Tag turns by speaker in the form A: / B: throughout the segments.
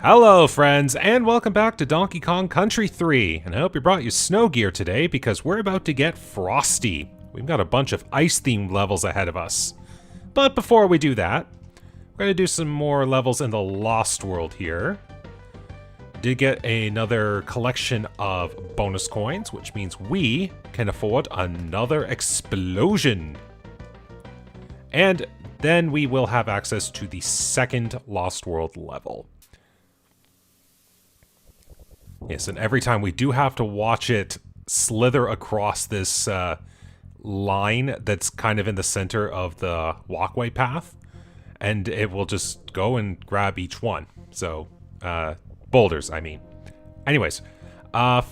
A: Hello friends, and welcome back to Donkey Kong Country 3, and I hope you brought your snow gear today because we're about to get Frosty. We've got a bunch of ice-themed levels ahead of us. But before we do that, we're going to do some more levels in the Lost World here. Did get another collection of bonus coins, which means we can afford another explosion. And then we will have access to the second Lost World level. Yes, and every time we do have to watch it slither across this line that's kind of in the center of the walkway path, and it will just go and grab each one. So, boulders, I mean. Anyways,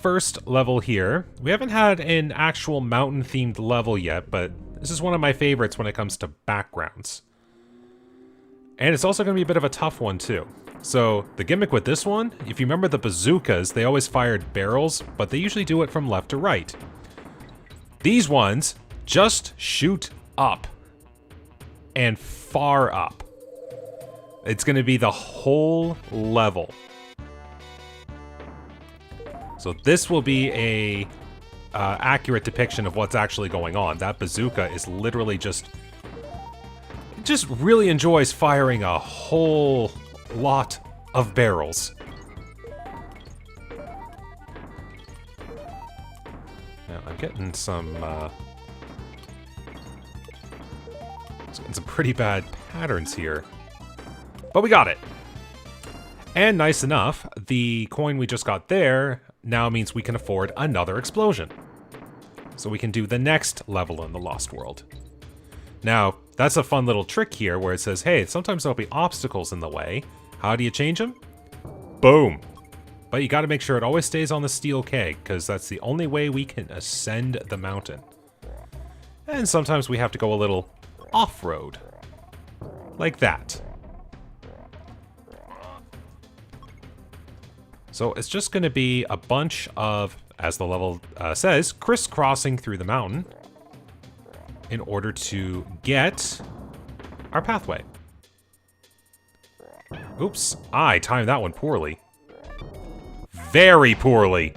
A: first level here. We haven't had an actual mountain-themed level yet, but this is one of my favorites when it comes to backgrounds. And it's also going to be a bit of a tough one, too. So, the gimmick with this one, if you remember the bazookas, they always fired barrels, but they usually do it from left to right. These ones just shoot up. And far up. It's going to be the whole level. So this will be a accurate depiction of what's actually going on. That bazooka is literally just really enjoys firing a whole lot of barrels. Now I'm getting some pretty bad patterns here, but we got it. And nice enough, the coin we just got there now means we can afford another explosion, so we can do the next level in the Lost World. Now that's a fun little trick here where it says, hey, sometimes there'll be obstacles in the way. How do you change them? Boom. But you got to make sure it always stays on the steel keg, because that's the only way we can ascend the mountain. And sometimes we have to go a little off-road. Like that. So it's just going to be a bunch of, as the level says, crisscrossing through the mountain in order to get our pathway. Oops, I timed that one poorly. Very poorly.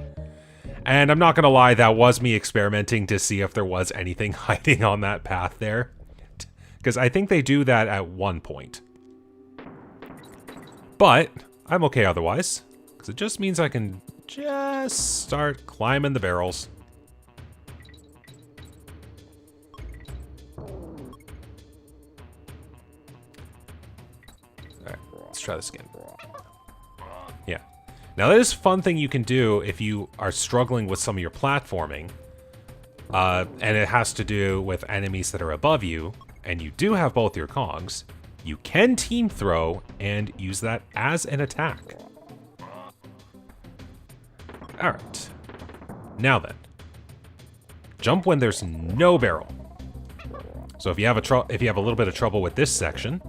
A: And I'm not gonna lie, that was me experimenting to see if there was anything hiding on that path there. Because I think they do that at one point. But I'm okay otherwise. Because it just means I can just start climbing the barrels. Let's try this again. Yeah. Now that is a fun thing you can do if you are struggling with some of your platforming. And it has to do with enemies that are above you, and you do have both your Kongs. You can team throw and use that as an attack. Alright. Now then. Jump when there's no barrel. So if you have a little bit of trouble with this section,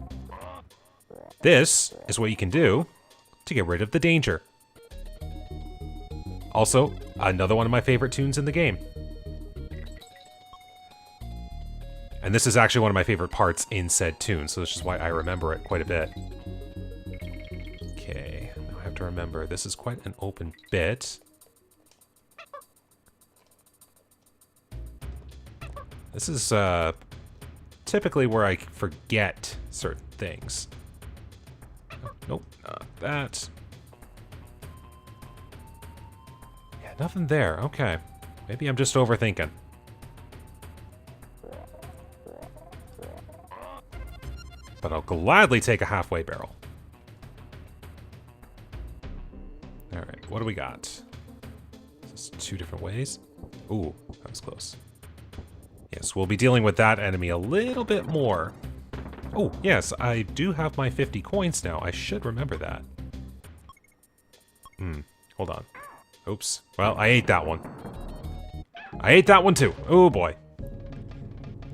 A: this is what you can do to get rid of the danger. Also, another one of my favorite tunes in the game. And this is actually one of my favorite parts in said tune, so this is why I remember it quite a bit. Okay, now I have to remember, this is quite an open bit. This is typically where I forget certain things. Nope, not that. Yeah, nothing there. Okay. Maybe I'm just overthinking. But I'll gladly take a halfway barrel. Alright, what do we got? This is two different ways. Ooh, that was close. Yes, we'll be dealing with that enemy a little bit more. Oh, yes, I do have my 50 coins now. I should remember that. Hold on. Oops. Well, I ate that one. I ate that one too. Oh boy.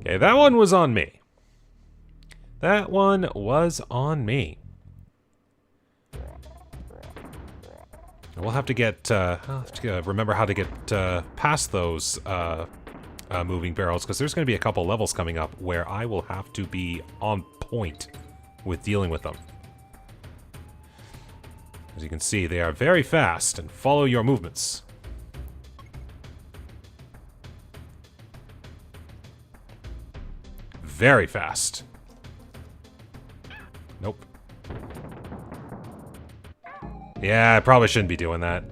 A: Okay, that one was on me. That one was on me. We'll have to get, I'll have to remember how to get past those moving barrels, because there's going to be a couple levels coming up where I will have to be on point with dealing with them. As you can see, they are very fast and follow your movements. Very fast. Nope. Yeah, I probably shouldn't be doing that.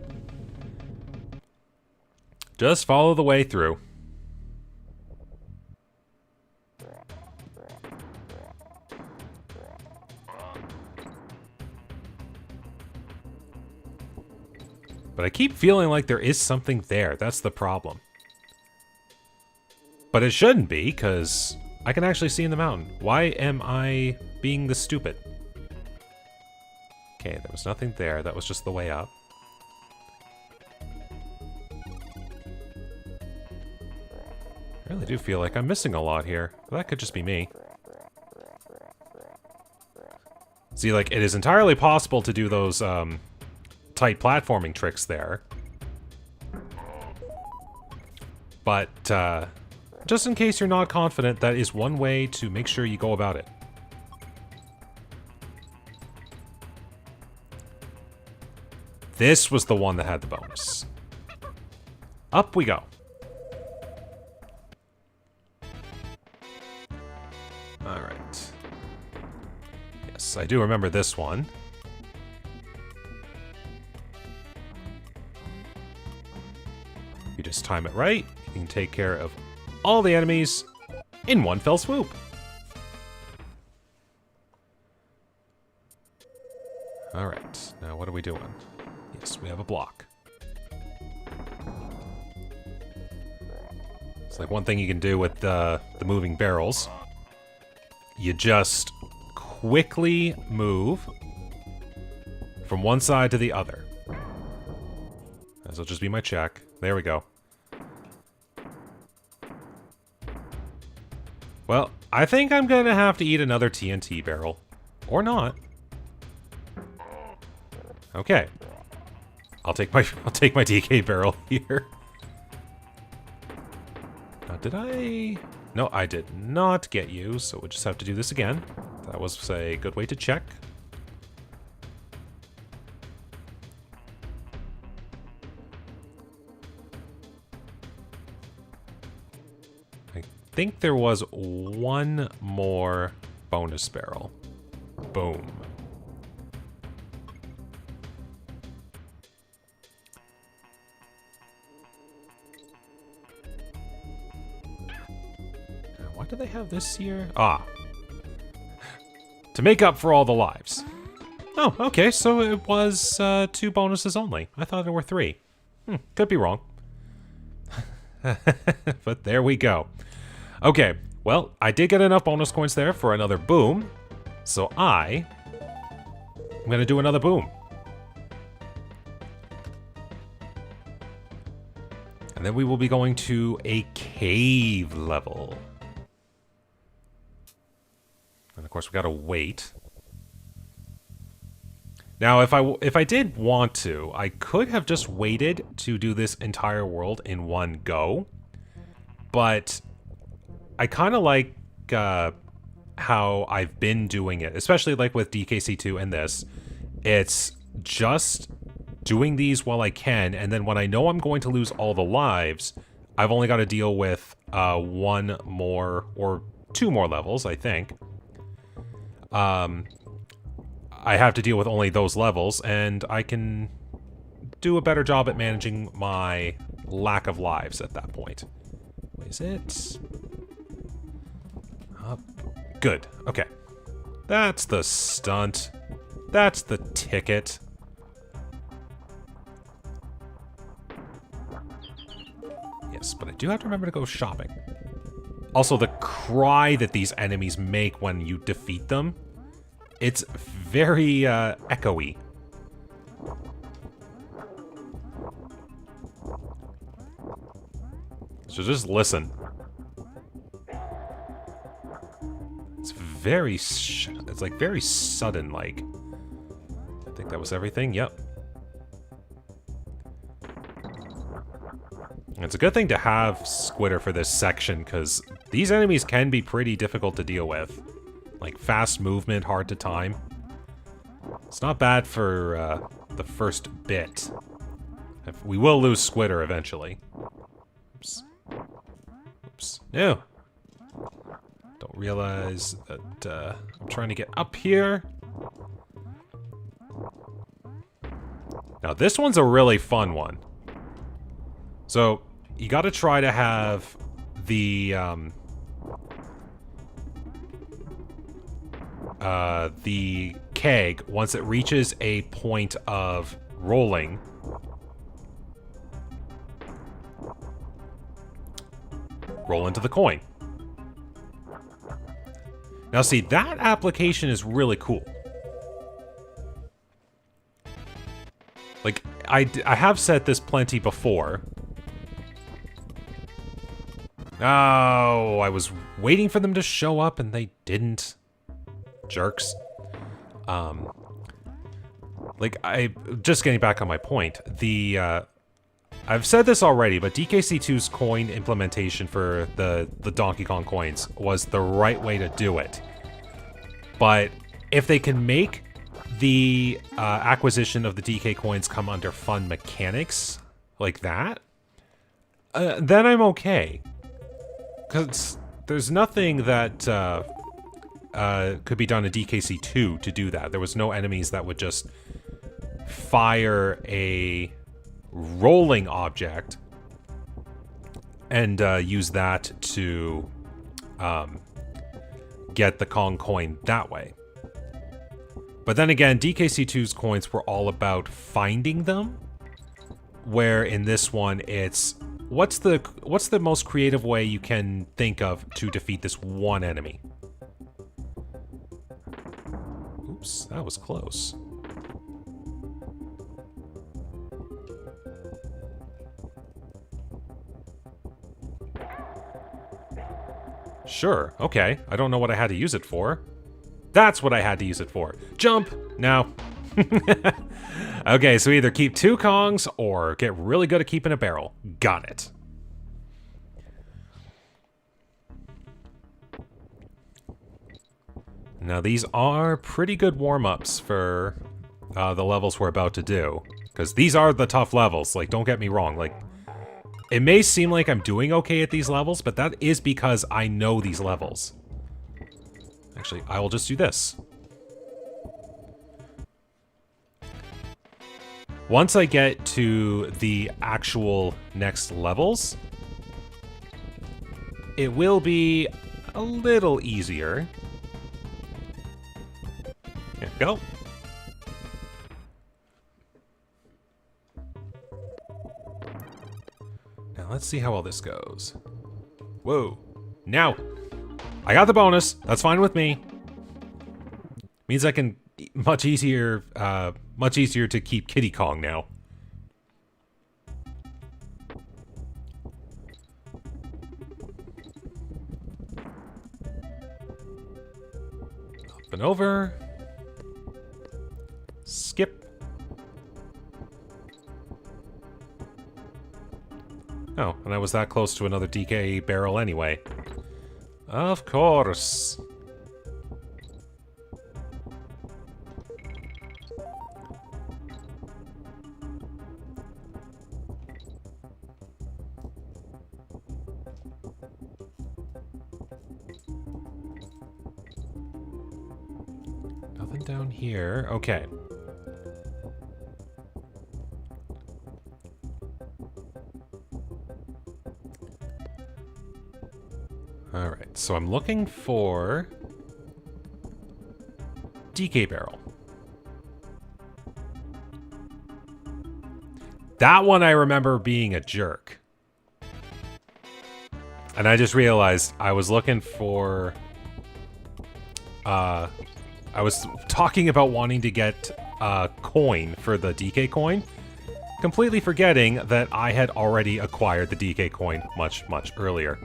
A: Just follow the way through. But I keep feeling like there is something there. That's the problem. But it shouldn't be, because I can actually see in the mountain. Why am I being this stupid? Okay, there was nothing there. That was just the way up. I really do feel like I'm missing a lot here. That could just be me. See, like, it is entirely possible to do those, tight platforming tricks there. But, just in case you're not confident, that is one way to make sure you go about it. This was the one that had the bonus. Up we go. Alright. Yes, I do remember this one. If you just time it right, you can take care of all the enemies in one fell swoop. Alright, now what are we doing? Yes, we have a block. It's like one thing you can do with the moving barrels. You just quickly move from one side to the other. This will just be my check. There we go. Well, I think I'm gonna have to eat another TNT barrel. Or not. Okay. I'll take my DK barrel here. Now, did I... No, I did not get you, so we'll just have to do this again. That was a good way to check. I think there was one more bonus barrel. Boom. What do they have this year? Ah. To make up for all the lives. Oh, okay, so it was 2 bonuses only. I thought there were 3. Could be wrong. But there we go. Okay, well, I did get enough bonus coins there for another boom. So I'm gonna do another boom. And then we will be going to a cave level. And of course we gotta wait. Now if I did want to, I could have just waited to do this entire world in one go. But I kind of like how I've been doing it, especially like with DKC2 and this. It's just doing these while I can, and then when I know I'm going to lose all the lives, I've only got to deal with 1 more or 2 more levels, I think. I have to deal with only those levels, and I can do a better job at managing my lack of lives at that point. Is it? Good. Okay. That's the stunt. That's the ticket. Yes, but I do have to remember to go shopping. Also, the cry that these enemies make when you defeat them, it's very echoey. So just listen. It's very, it's like very sudden, like. I think that was everything, yep. It's a good thing to have Squitter for this section, because these enemies can be pretty difficult to deal with. Like, fast movement, hard to time. It's not bad for the first bit. We will lose Squitter eventually. Oops. Oops. No! Don't realize that I'm trying to get up here. Now this one's a really fun one. So, you gotta try to have the keg, once it reaches a point of rolling, roll into the coin. Now see, that application is really cool. Like, I have said this plenty before. Oh, I was waiting for them to show up and they didn't. Jerks. Like, just getting back on my point, I've said this already, but DKC2's coin implementation for the Donkey Kong coins was the right way to do it. But if they can make the acquisition of the DK coins come under fun mechanics like that, then I'm okay. Because there's nothing that could be done in DKC2 to do that. There was no enemies that would just fire a rolling object and use that to get the Kong coin that way. But then again, DKC2's coins were all about finding them, where in this one it's what's the most creative way you can think of to defeat this one enemy? Oops, that was close. Sure, okay. I don't know what I had to use it for. That's what I had to use it for. Jump! No. Okay, so either keep 2 Kongs or get really good at keeping a barrel. Got it. Now these are pretty good warm-ups for the levels we're about to do. Because these are the tough levels, like, don't get me wrong. Like, it may seem like I'm doing okay at these levels, but that is because I know these levels. Actually, I will just do this. Once I get to the actual next levels, it will be a little easier. There we go. Now let's see how all this goes. Whoa. Now, I got the bonus. That's fine with me. Means I can much easier to keep Kiddy Kong now. Up and over. Skip. Oh, and I was that close to another DK barrel anyway. Of course. Nothing down here. Okay. Alright, so I'm looking for DK barrel. That one I remember being a jerk. And I just realized I was looking for... I was talking about wanting to get a coin for the DK coin, completely forgetting that I had already acquired the DK coin much, much earlier.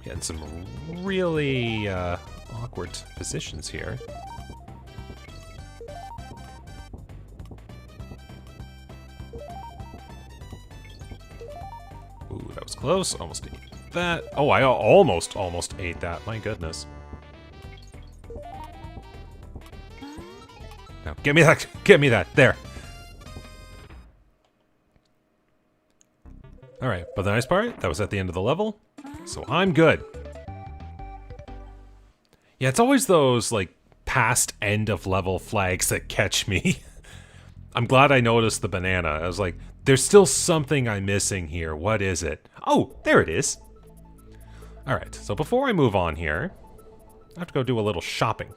A: Getting some really awkward positions here. Ooh, that was close. Almost that. Oh, I almost ate that. My goodness. Now, give me that. Give me that. There. Alright, but the nice part, that was at the end of the level, so I'm good. Yeah, it's always those, like, past end of level flags that catch me. I'm glad I noticed the banana. I was like, there's still something I'm missing here. What is it? Oh, there it is. Alright, so before I move on here, I have to go do a little shopping.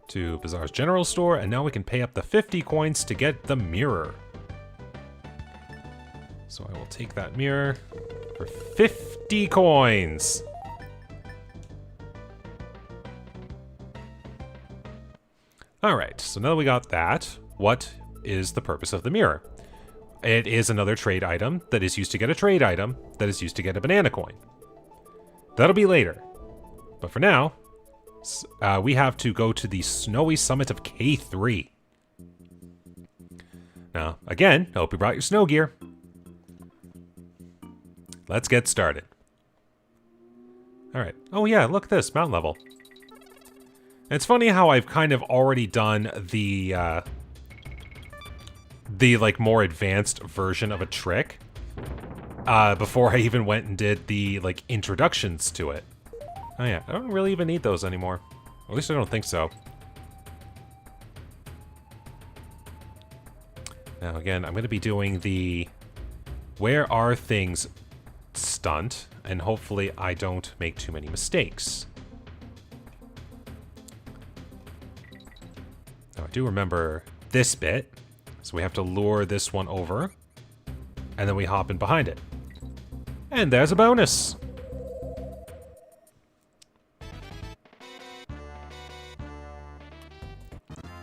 A: To Bazaar's General Store, and now we can pay up the 50 coins to get the mirror. So I will take that mirror for 50 coins. Alright, so now that we got that, what is the purpose of the mirror? It is another trade item that is used to get a trade item that is used to get a banana coin. That'll be later. But for now, we have to go to the snowy summit of K3. Now, again, I hope you brought your snow gear. Let's get started. Alright. Oh yeah, look at this, mountain level. It's funny how I've kind of already done the like more advanced version of a trick before I even went and did the like introductions to it. Oh yeah, I don't really even need those anymore. At least I don't think so. Now again, I'm going to be doing the where are things stunt, and hopefully I don't make too many mistakes. Now I do remember this bit, so we have to lure this one over, and then we hop in behind it. And there's a bonus!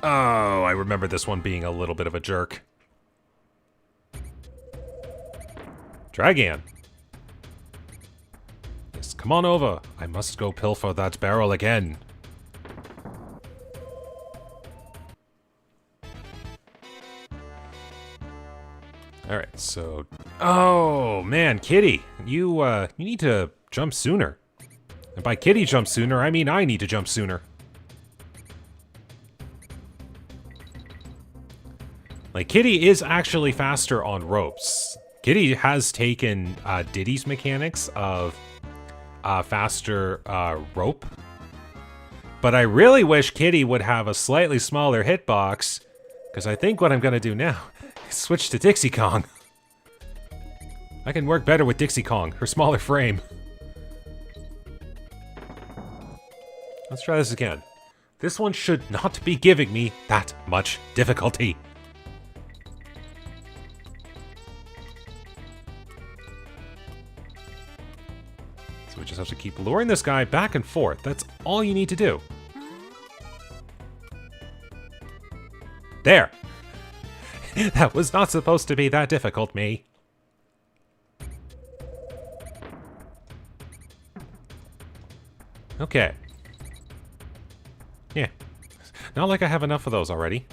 A: Oh, I remember this one being a little bit of a jerk. Dragan. Yes, come on over. I must go pilfer that barrel again. Alright, so... Oh, man, Kitty. You need to jump sooner. And by Kitty jump sooner, I mean I need to jump sooner. Like, Kitty is actually faster on ropes. Kitty has taken Diddy's mechanics of faster rope. But I really wish Kitty would have a slightly smaller hitbox, because I think what I'm going to do now is switch to Dixie Kong. I can work better with Dixie Kong, her smaller frame. Let's try this again. This one should not be giving me that much difficulty. So we just have to keep luring this guy back and forth. That's all you need to do. There! That was not supposed to be that difficult, me. Okay. Yeah. Not like I have enough of those already.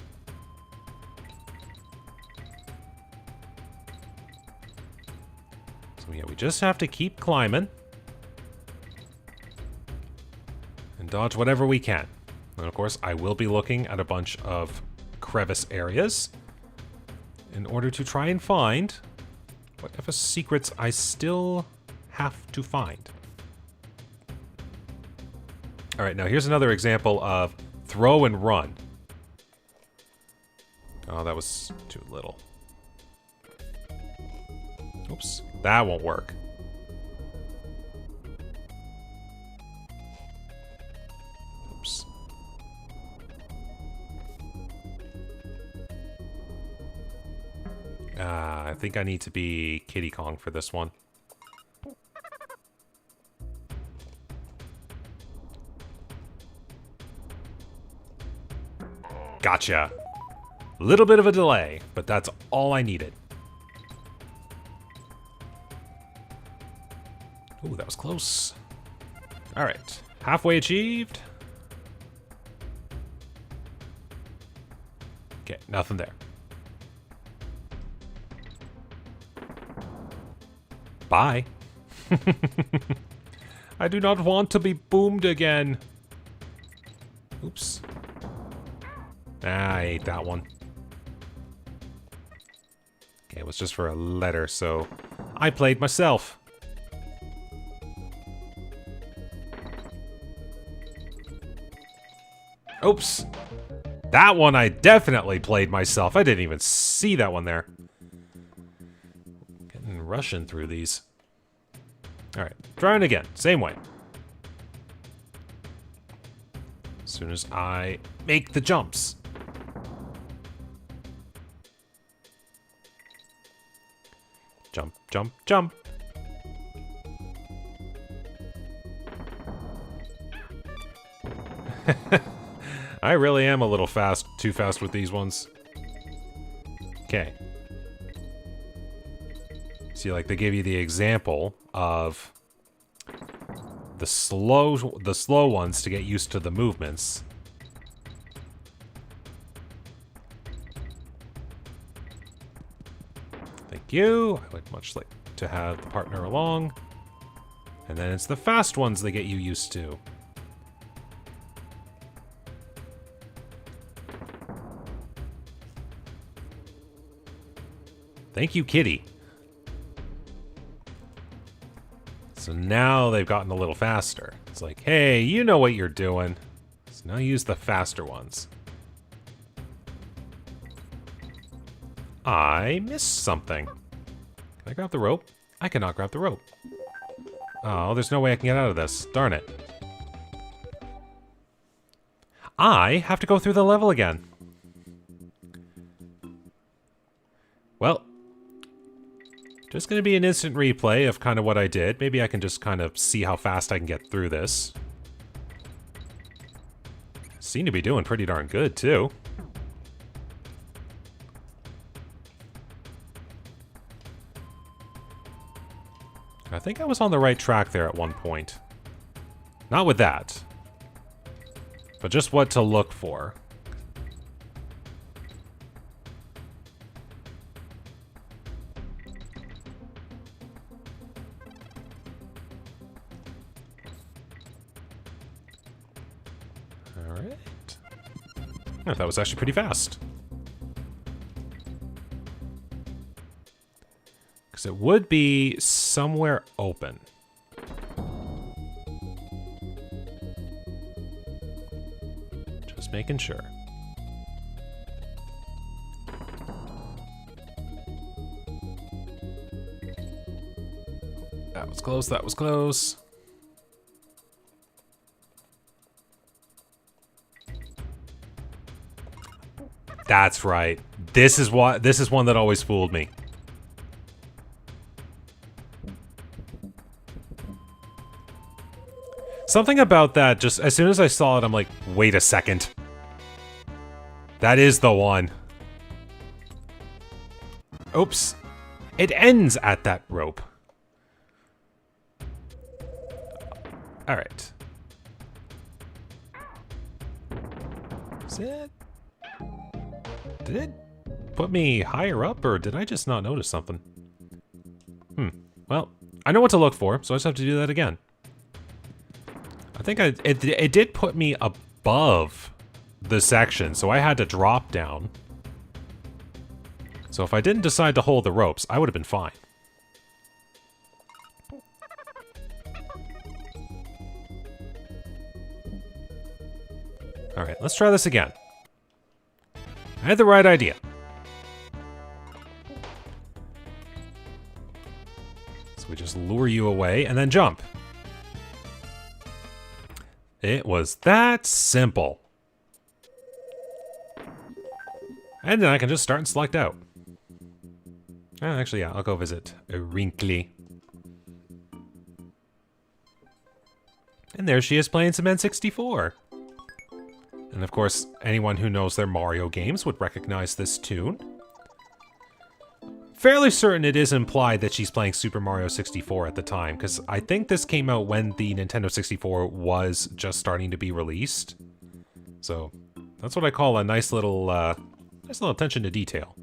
A: So yeah, we just have to keep climbing. And dodge whatever we can. And of course, I will be looking at a bunch of crevice areas in order to try and find whatever secrets I still have to find. Alright, now here's another example of throw and run. Oh, that was too little. Oops, that won't work. Oops. I think I need to be Kitty Kong for this one. Gotcha. Little bit of a delay, but that's all I needed. Ooh, that was close. All right, halfway achieved. Okay, nothing there. Bye. I do not want to be boomed again. Oops. Ah, I ate that one. Okay, it was just for a letter, so I played myself. Oops. That one I definitely played myself. I didn't even see that one there. Getting Russian through these. Alright, trying again. Same way. As soon as I make the jumps. Jump, jump, jump. I really am a little fast, too fast with these ones. Okay. See, like, they give you the example of the slow ones to get used to the movements. Thank you. I would much like to have the partner along. And then it's the fast ones they get you used to. Thank you, kitty. So now they've gotten a little faster. It's like, hey, you know what you're doing. So now use the faster ones. I missed something. Can I grab the rope? I cannot grab the rope. Oh, there's no way I can get out of this. Darn it. I have to go through the level again. Well, just going to be an instant replay of kind of what I did. Maybe I can just kind of see how fast I can get through this. Seem to be doing pretty darn good, too. I think I was on the right track there at one point. Not with that. But just what to look for. Alright. That was actually pretty fast. Because it would be somewhere open. Just making sure. That was close, that was close. That's right. This is one that always fooled me. Something about that, just as soon as I saw it, I'm like, wait a second. That is the one. Oops. It ends at that rope. Alright. Is it? Did it put me higher up, or did I just not notice something? Well, I know what to look for, so I just have to do that again. I think it did put me above the section, so I had to drop down. So if I didn't decide to hold the ropes, I would have been fine. Alright, let's try this again. I had the right idea. So we just lure you away and then jump. It was that simple. And then I can just start and select out. Actually, yeah, I'll go visit Wrinkly. And there she is playing some N64. And of course, anyone who knows their Mario games would recognize this tune. Fairly certain it is implied that she's playing Super Mario 64 at the time, because I think this came out when the Nintendo 64 was just starting to be released. So, that's what I call a nice little attention to detail.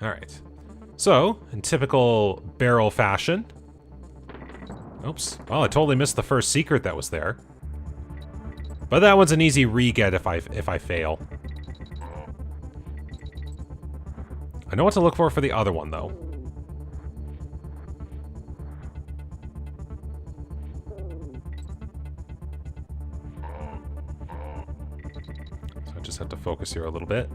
A: Alright. So, in typical barrel fashion... Oops. Well, I totally missed the first secret that was there. But that one's an easy re-get if I fail. I know what to look for the other one, though. So I just have to focus here a little bit.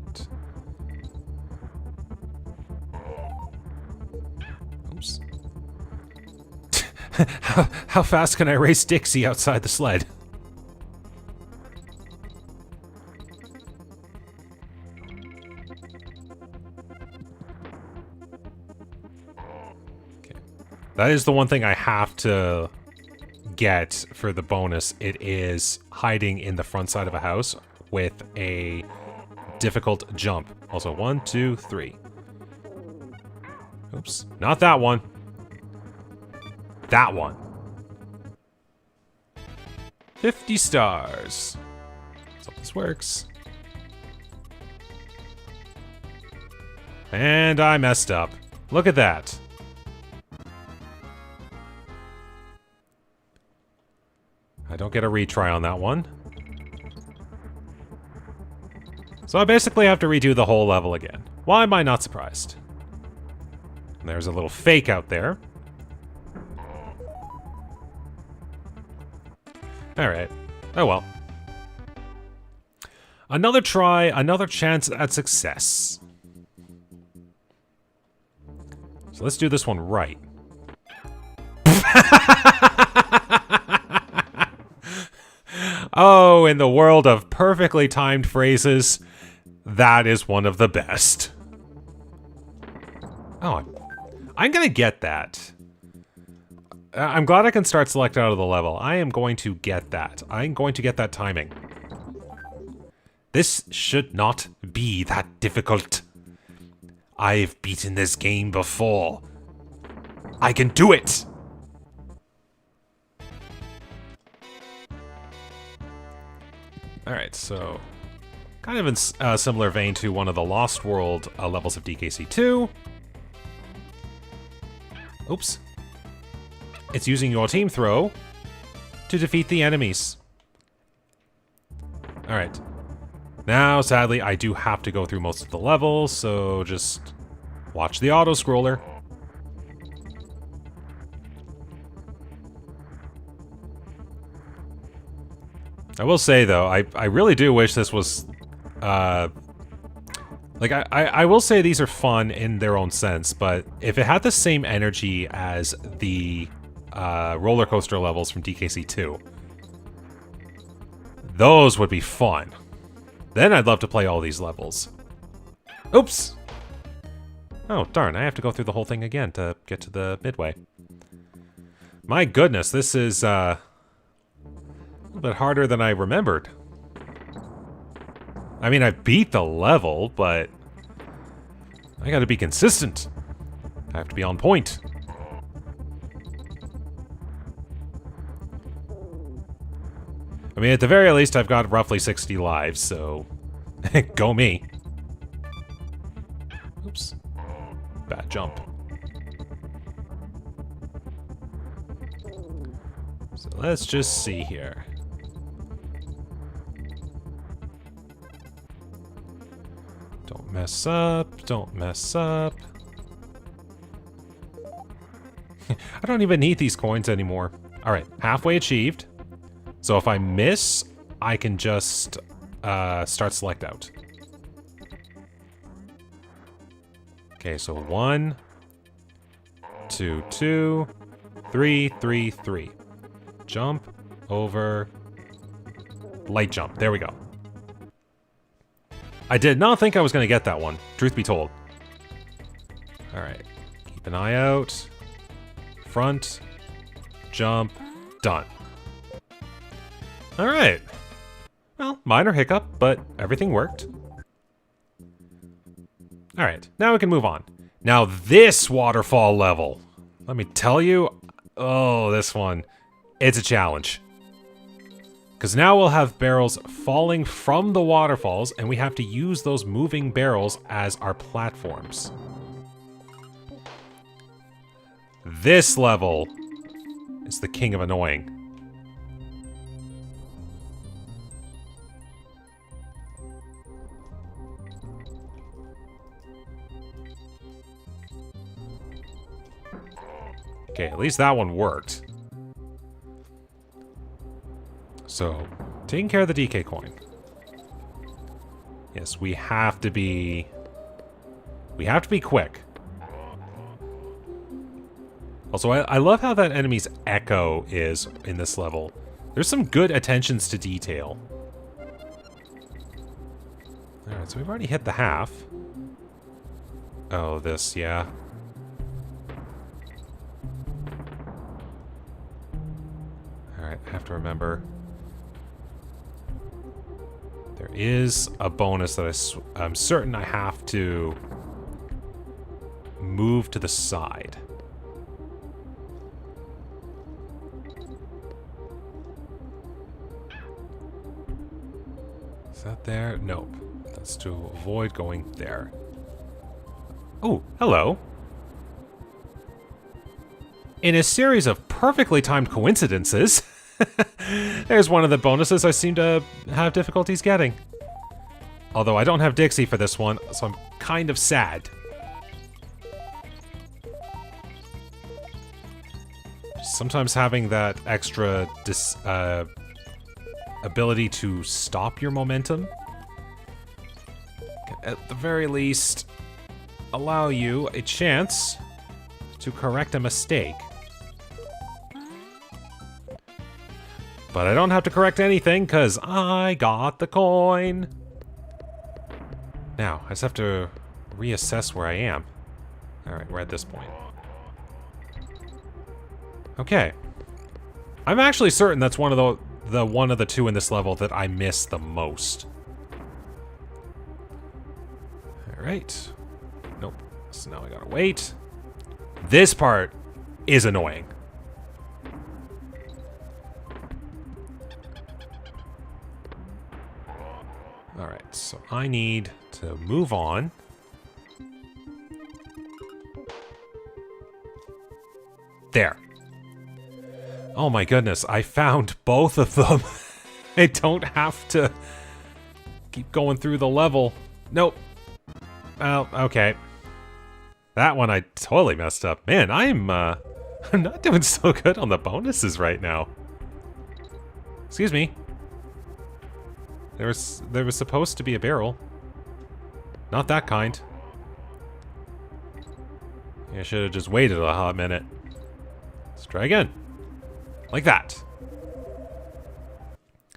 A: Oops. How fast can I race Dixie outside the sled? Okay. That is the one thing I have to get for the bonus. It is hiding in the front side of a house with a difficult jump. Also, 1, 2, 3. Oops. Not that one. That one. 50 stars. Let's hope this works. And I messed up. Look at that. I don't get a retry on that one. So I basically have to redo the whole level again. Why am I not surprised? And there's a little fake out there. Alright. Oh well. Another try, another chance at success. So let's do this one right. Oh, in the world of perfectly timed phrases, that is one of the best. Oh, I'm gonna get that. I'm glad I can start select out of the level. I am going to get that. I'm going to get that timing. This should not be that difficult. I've beaten this game before. I can do it! Alright, so... kind of in a similar vein to one of the Lost World levels of DKC2. Oops. It's using your team throw to defeat the enemies. Alright. Now, sadly, I do have to go through most of the levels, so just watch the auto-scroller. I will say, though, I really do wish this was... like, I will say these are fun in their own sense, but if it had the same energy as the roller coaster levels from DKC2, those would be fun. Then I'd love to play all these levels. Oops! Oh, darn, I have to go through the whole thing again to get to the midway. My goodness, this is a little bit harder than I remembered. I mean, I beat the level, but I gotta be consistent. I have to be on point. I mean, at the very least, I've got roughly 60 lives, so go me. Oops. Bad jump. So let's just see here. Don't mess up, don't mess up. I don't even need these coins anymore. Alright, halfway achieved. So if I miss, I can just start select out. Okay, so 1, 2, 2, 3, 3, 3. Jump, over, light jump. There we go. I did not think I was going to get that one, truth be told. Alright, keep an eye out. Front, jump, done. Alright. Well, minor hiccup, but everything worked. Alright, now we can move on. Now this waterfall level, let me tell you, oh, this one, it's a challenge. Because now we'll have barrels falling from the waterfalls, and we have to use those moving barrels as our platforms. This level is the king of annoying. Okay, at least that one worked. So, taking care of the DK coin. Yes, we have to be quick. Also, I love how that enemy's echo is in this level. There's some good attentions to detail. Alright, so we've already hit the half. Oh, this, yeah. Alright, I have to remember. There is a bonus that I'm certain I have to move to the side. Is that there? Nope. That's to avoid going there. Oh, hello. In a series of perfectly timed coincidences, there's one of the bonuses I seem to have difficulties getting. Although I don't have Dixie for this one, so I'm kind of sad. Sometimes having that extra ability to stop your momentum can, at the very least, allow you a chance to correct a mistake. But I don't have to correct anything, because I got the coin. Now, I just have to reassess where I am. Alright, we're at this point. Okay. I'm actually certain that's one of the two in this level that I miss the most. Alright. Nope. So now I gotta wait. This part is annoying. Alright, so I need to move on. There. Oh my goodness, I found both of them. I don't have to keep going through the level. Nope. Well, okay. That one I totally messed up. Man, I'm not doing so good on the bonuses right now. Excuse me. There was supposed to be a barrel. Not that kind. I should have just waited a hot minute. Let's try again. Like that.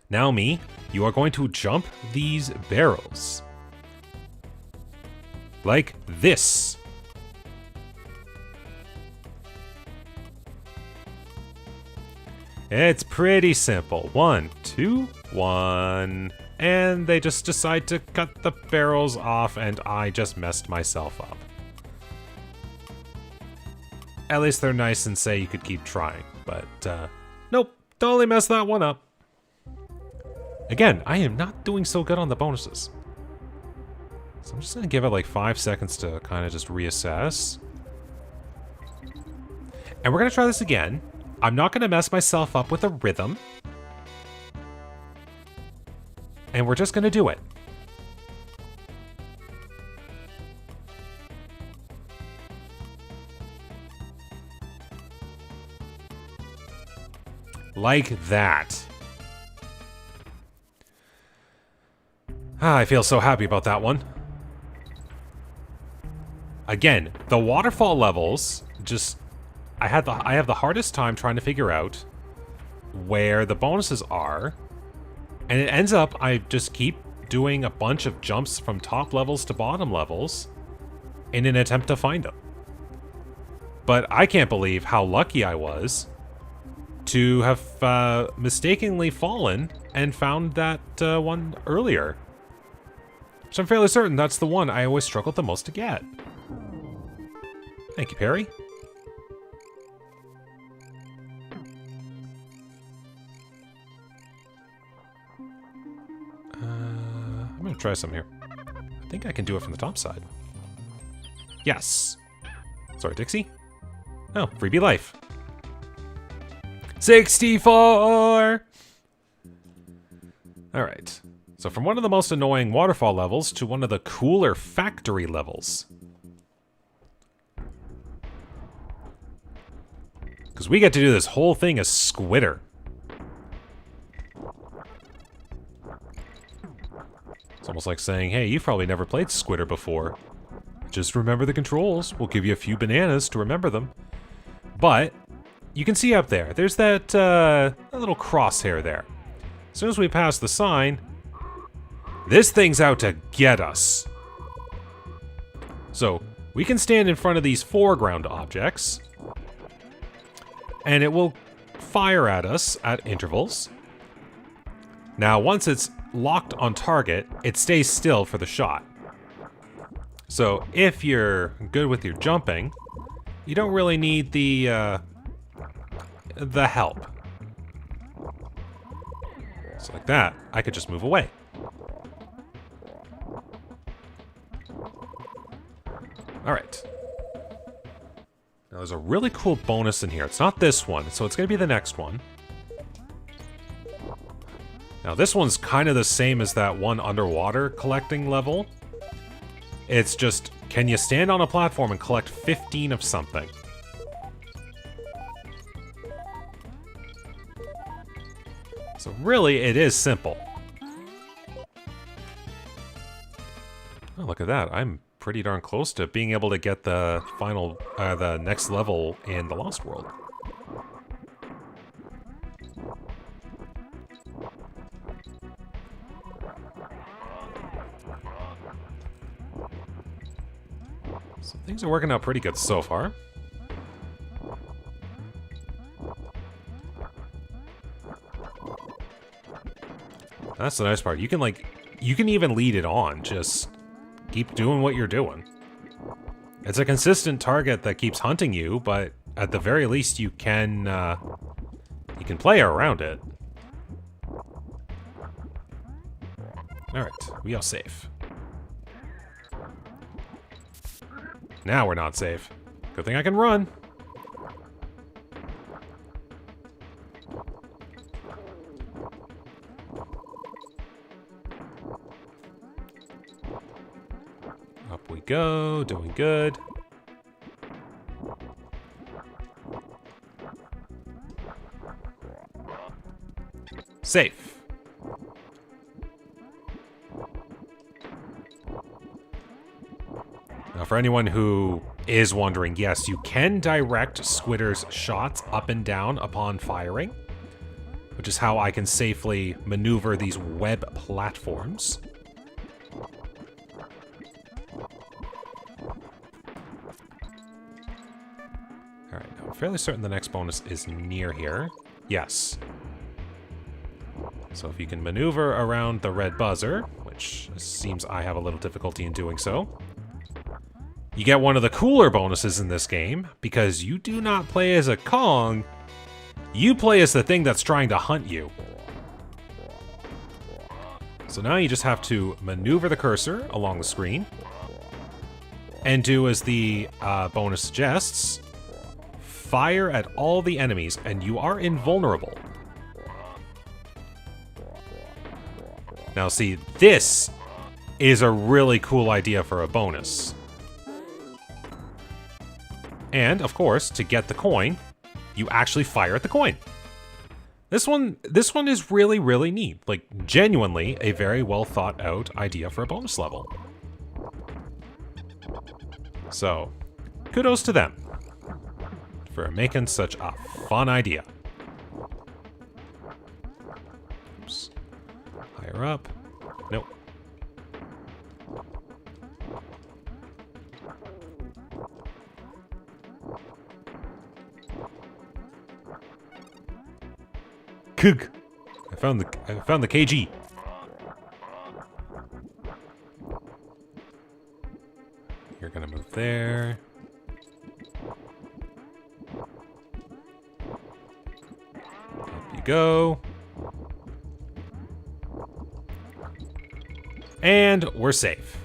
A: Now, me, you are going to jump these barrels. Like this. It's pretty simple. 1, 2, 1. And they just decide to cut the barrels off, and I just messed myself up. At least they're nice and say you could keep trying, but, nope, totally messed that one up. Again, I am not doing so good on the bonuses. So I'm just gonna give it like 5 seconds to kind of just reassess. And we're gonna try this again. I'm not gonna mess myself up with a rhythm. And we're just gonna do it. Like that. Ah, I feel so happy about that one. Again, the waterfall levels just... I have the hardest time trying to figure out where the bonuses are. And it ends up, I just keep doing a bunch of jumps from top levels to bottom levels in an attempt to find them. But I can't believe how lucky I was to have mistakenly fallen and found that one earlier. So I'm fairly certain that's the one I always struggled the most to get. Thank you, Perry. I'm gonna try some here. I think I can do it from the top side. Yes. Sorry, Dixie? Oh, freebie life. 64! Alright. So from one of the most annoying waterfall levels to one of the cooler factory levels. Because we get to do this whole thing as Squitter. It's almost like saying, hey, you've probably never played Squitter before. Just remember the controls. We'll give you a few bananas to remember them. But you can see up there, there's that little crosshair there. As soon as we pass the sign, this thing's out to get us. So we can stand in front of these foreground objects, and it will fire at us at intervals. Now, once it's locked on target, it stays still for the shot. So if you're good with your jumping, you don't really need the help. So like that, I could just move away. Alright. Now there's a really cool bonus in here. It's not this one, so it's going to be the next one. Now this one's kind of the same as that one underwater collecting level. It's just, can you stand on a platform and collect 15 of something? So really, it is simple. Oh, look at that. I'm pretty darn close to being able to get the final, the next level in the Lost World. So things are working out pretty good so far. That's the nice part. You can even lead it on. Just keep doing what you're doing. It's a consistent target that keeps hunting you, but at the very least you can play around it. Alright, we are safe. Now we're not safe. Good thing I can run. Up we go, doing good. Safe. Now, for anyone who is wondering, yes, you can direct Squitter's shots up and down upon firing, which is how I can safely maneuver these web platforms. Alright, now I'm fairly certain the next bonus is near here. Yes. So if you can maneuver around the red buzzer, which seems I have a little difficulty in doing so, you get one of the cooler bonuses in this game, because you do not play as a Kong, you play as the thing that's trying to hunt you. So now you just have to maneuver the cursor along the screen, and do as the bonus suggests, fire at all the enemies, and you are invulnerable. Now see, this is a really cool idea for a bonus. And, of course, to get the coin, you actually fire at the coin. This one is really, really neat. Like, genuinely a very well thought out idea for a bonus level. So, kudos to them for making such a fun idea. Oops. Higher up. Nope. Kug. I found the KG. You're gonna move there. Up you go. And we're safe.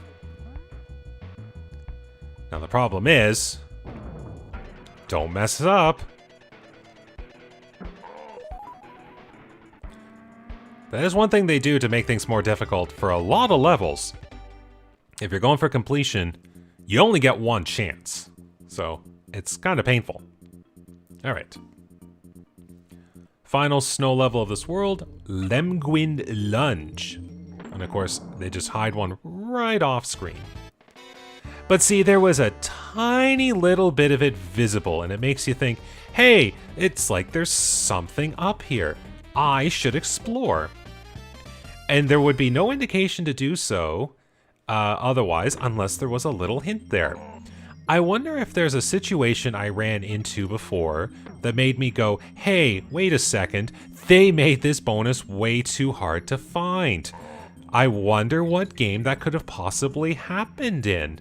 A: Now the problem is, Don't mess it up. That is one thing they do to make things more difficult for a lot of levels. If you're going for completion, you only get one chance. So, it's kind of painful. Alright. Final snow level of this world, Lemguin Lunge. And of course, they just hide one right off screen. But see, there was a tiny little bit of it visible, and it makes you think, hey, it's like there's something up here. I should explore. And there would be no indication to do so otherwise, unless there was a little hint there. I wonder if there's a situation I ran into before that made me go, hey, wait a second, they made this bonus way too hard to find. I wonder what game that could have possibly happened in.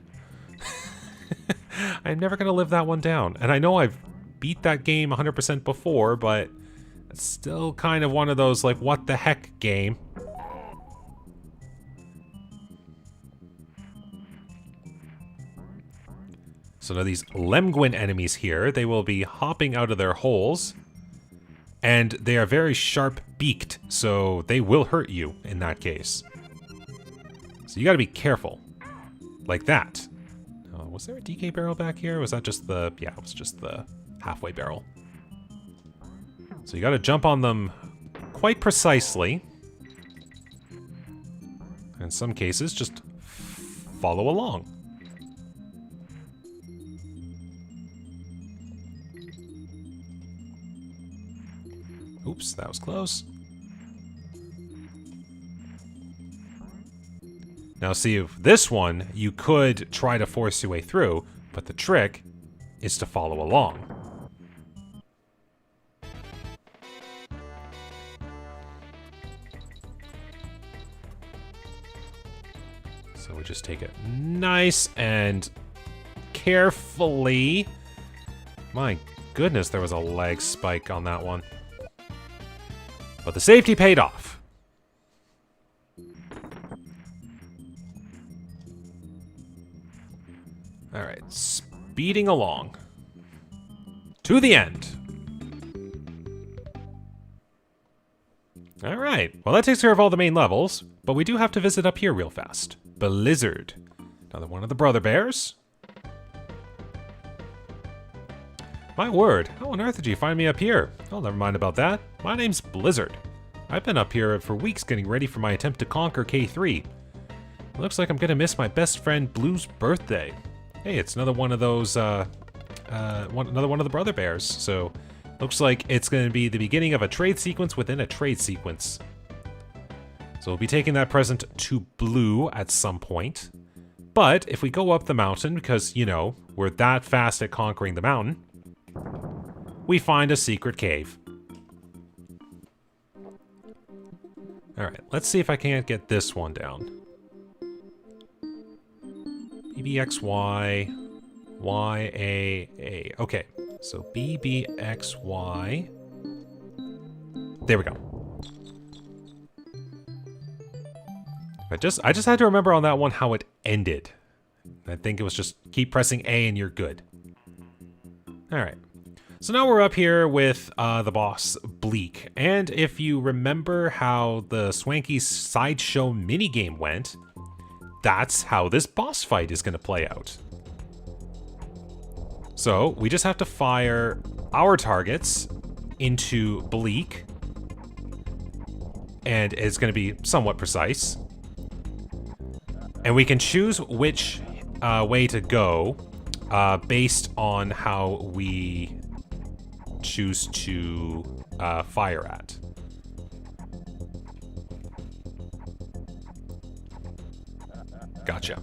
A: I'm never going to live that one down. And I know I've beat that game 100% before, but it's still kind of one of those, like, what the heck game. So now these Lemguin enemies here, they will be hopping out of their holes, and they are very sharp-beaked, so they will hurt you in that case. So you gotta be careful. Like that. Was there a DK barrel back here? Or was that just the... yeah, it was just the halfway barrel. So you gotta jump on them quite precisely. In some cases, just follow along. Oops, that was close. Now see, if this one, you could try to force your way through, but the trick is to follow along. So we just take it nice and carefully. My goodness, there was a lag spike on that one. But the safety paid off. Alright, speeding along. To the end. Alright, well that takes care of all the main levels, but we do have to visit up here real fast. Blizzard. Another one of the brother bears. My word, how on earth did you find me up here? Oh, never mind about that. My name's Blizzard. I've been up here for weeks getting ready for my attempt to conquer K3. It looks like I'm gonna miss my best friend Blue's birthday. Hey, it's another one of those, another one of the brother bears. So, looks like it's gonna be the beginning of a trade sequence within a trade sequence. So we'll be taking that present to Blue at some point. But if we go up the mountain, because, you know, we're that fast at conquering the mountain, we find a secret cave. Alright, let's see if I can't get this one down. BBXY, YAA. Okay, so BBXY. There we go. I just had to remember on that one how it ended. I think it was just keep pressing A and you're good. Alright. So now we're up here with the boss, Bleak. And if you remember how the Swanky Sideshow minigame went, that's how this boss fight is going to play out. So we just have to fire our targets into Bleak. And it's going to be somewhat precise. And we can choose which way to go based on how we choose to fire at. Gotcha.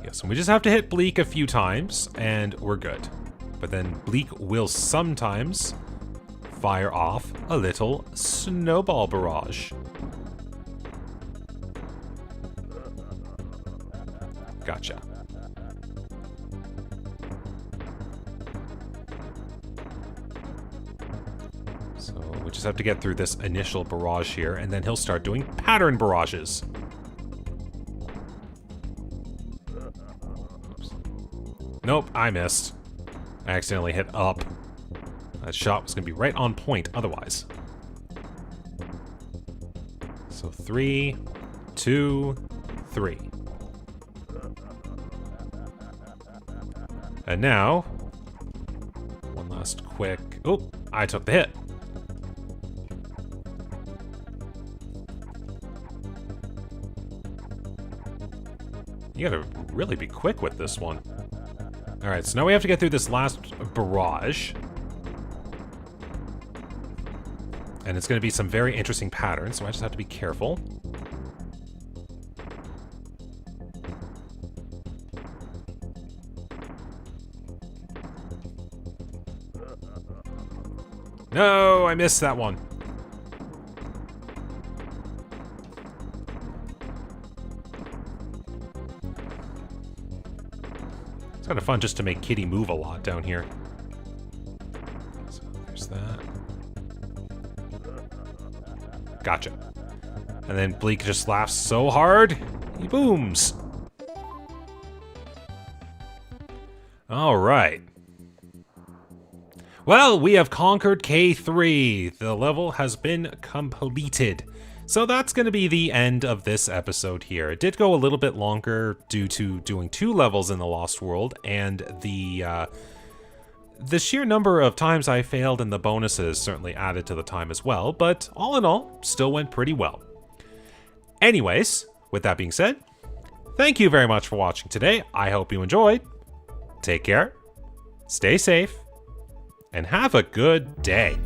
A: Yes, and we just have to hit Bleak a few times, and we're good. But then Bleak will sometimes fire off a little snowball barrage. Gotcha. So we just have to get through this initial barrage here, and then he'll start doing pattern barrages. Oops. Nope, I missed. I accidentally hit up That shot was going to be right on point otherwise. So 3, 2, 3. And now, one last quick... Oh, I took the hit. You gotta really be quick with this one. Alright, so now we have to get through this last barrage. And it's gonna be some very interesting patterns, so I just have to be careful. No, I missed that one. It's kind of fun just to make Kitty move a lot down here. So there's that. Gotcha. And then Bleak just laughs so hard, he booms. All right. Well, we have conquered K3. The level has been completed. So that's going to be the end of this episode here. It did go a little bit longer due to doing 2 levels in the Lost World, and the sheer number of times I failed and the bonuses certainly added to the time as well, but all in all, still went pretty well. Anyways, with that being said, thank you very much for watching today. I hope you enjoyed. Take care, stay safe, and have a good day.